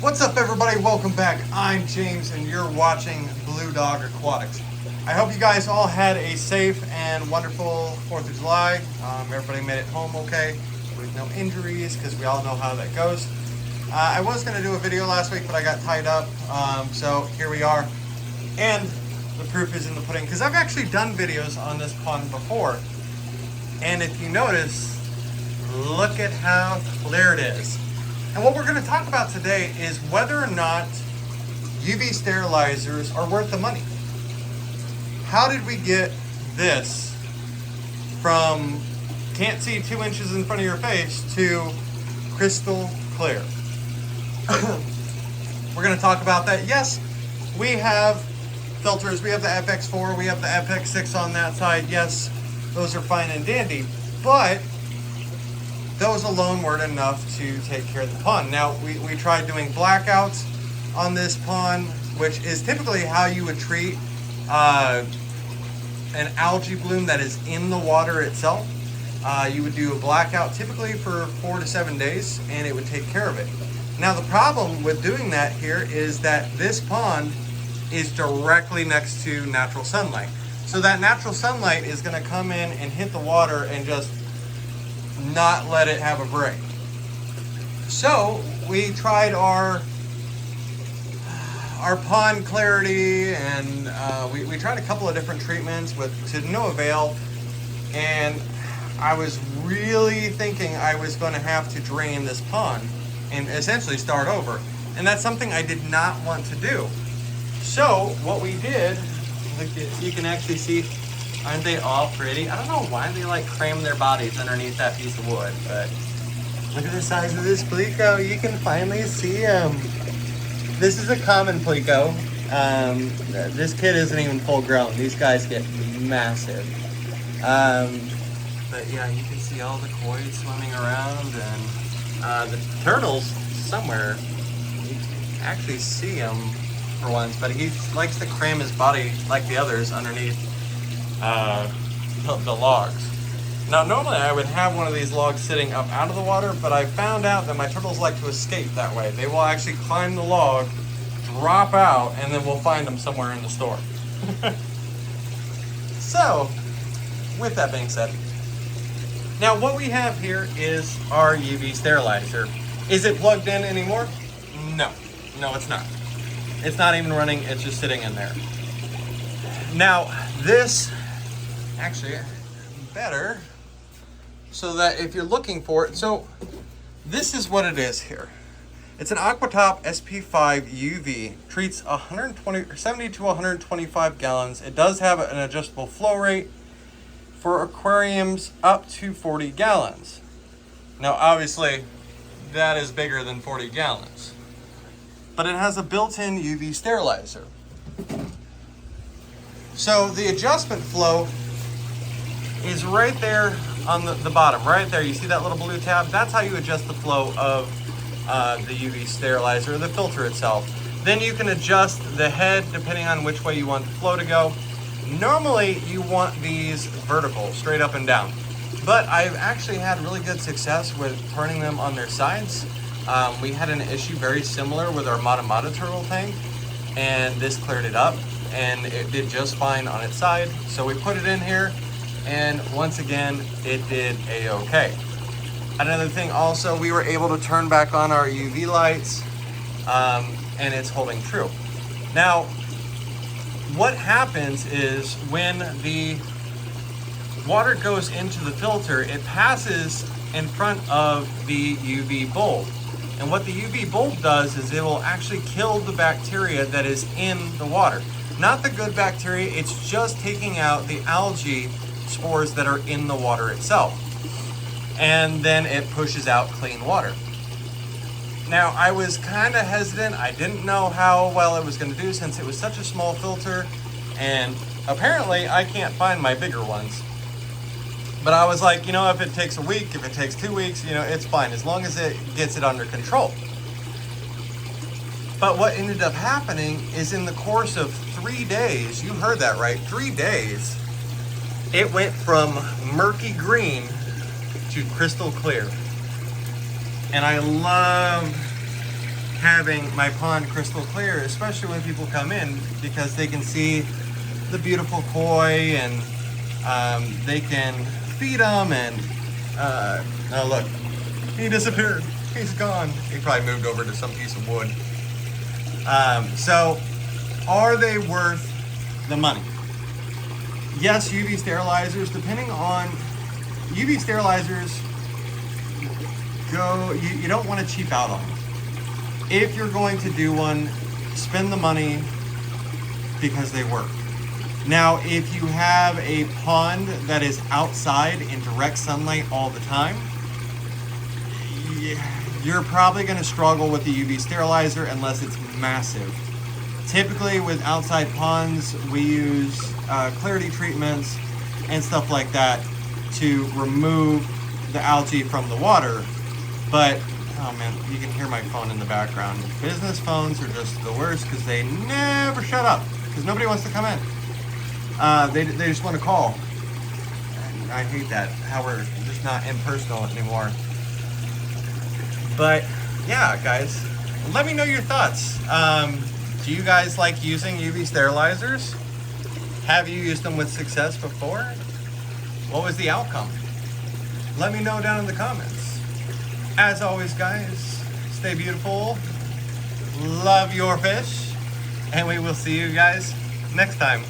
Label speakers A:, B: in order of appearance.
A: What's up, everybody? Welcome back. I'm James and you're watching Blue Dog Aquatics. I hope you guys all had a safe and wonderful 4th of July. Everybody made it home okay with no injuries, because we all know how that goes. I was going to do a video last week, but I got tied up, so here we are. And the proof is in the pudding, because I've actually done videos on this pond before. And if you notice, look at how clear it is. And what we're going to talk about today is whether or not UV sterilizers are worth the money. How did we get this from can't see 2 inches in front of your face to crystal clear? We're going to talk about that. Yes, we have filters. We have the FX4, we have the FX6 on that side. Yes, those are fine and dandy, but those alone weren't enough to take care of the pond. Now, we tried doing blackouts on this pond, which is typically how you would treat an algae bloom that is in the water itself. You would do a blackout typically for 4 to 7 days, and it would take care of it. Now, the problem with doing that here is that this pond is directly next to natural sunlight. So that natural sunlight is going to come in and hit the water and just not let it have a break. So we tried our pond clarity, and we tried a couple of different treatments to no avail. And I was really thinking I was going to have to drain this pond and essentially start over. And that's something I did not want to do. So what we did, you can actually see, aren't they all pretty? I don't know why they like cram their bodies underneath that piece of wood, but look at the size of this pleco. You can finally see him. This is a common pleco. This kid isn't even full grown. These guys get massive. But yeah, you can see all the koi swimming around, and the turtles somewhere. You can actually see him for once, but he likes to cram his body like the others underneath the logs. Now, normally I would have one of these logs sitting up out of the water, but I found out that my turtles like to escape that way. They will actually climb the log, drop out, and then we'll find them somewhere in the store. So, with that being said, now what we have here is our UV sterilizer. Is it plugged in anymore? No, it's not. It's not even running, it's just sitting in there. Now, this actually better, so that if you're looking for it, so this is what it is here. It's an Aquatop SP5 UV, treats 70 to 125 gallons. It does have an adjustable flow rate for aquariums up to 40 gallons. Now, obviously, that is bigger than 40 gallons. But it has a built-in UV sterilizer. So the adjustment flow is right there on the bottom, right there. You see that little blue tab? That's how you adjust the flow of the UV sterilizer, the filter itself. Then you can adjust the head depending on which way you want the flow to go. Normally you want these vertical, straight up and down. But I've actually had really good success with turning them on their sides. We had an issue very similar with our Mata turtle tank, and this cleared it up, and it did just fine on its side. So we put it in here, and once again, it did a-okay. Another thing also, we were able to turn back on our UV lights, and it's holding true. Now, what happens is when the water goes into the filter, it passes in front of the UV bulb. And what the UV bulb does is it will actually kill the bacteria that is in the water. Not the good bacteria, it's just taking out the algae spores that are in the water itself. And then it pushes out clean water. Now, I was kind of hesitant. I didn't know how well it was going to do since it was such a small filter. And apparently, I can't find my bigger ones. But I was like, if it takes a week, if it takes 2 weeks, it's fine as long as it gets it under control. But what ended up happening is in the course of 3 days, you heard that right, 3 days, it went from murky green to crystal clear. And I love having my pond crystal clear, especially when people come in, because they can see the beautiful koi and they can feed them. And oh look, he disappeared. He's gone. He probably moved over to some piece of wood. So are they worth the money? Yes, UV sterilizers, depending on UV sterilizers, you don't want to cheap out on them. If you're going to do one, spend the money because they work. Now, if you have a pond that is outside in direct sunlight all the time, you're probably going to struggle with the UV sterilizer unless it's massive. Typically with outside ponds, we use clarity treatments and stuff like that to remove the algae from the water. But, oh man, you can hear my phone in the background. Business phones are just the worst because they never shut up because nobody wants to come in. They just want to call. And I hate that, how we're just not impersonal anymore. But yeah, guys, let me know your thoughts. Do you guys like using UV sterilizers? Have you used them with success before? What was the outcome? Let me know down in the comments. As always, guys, stay beautiful, love your fish, and we will see you guys next time.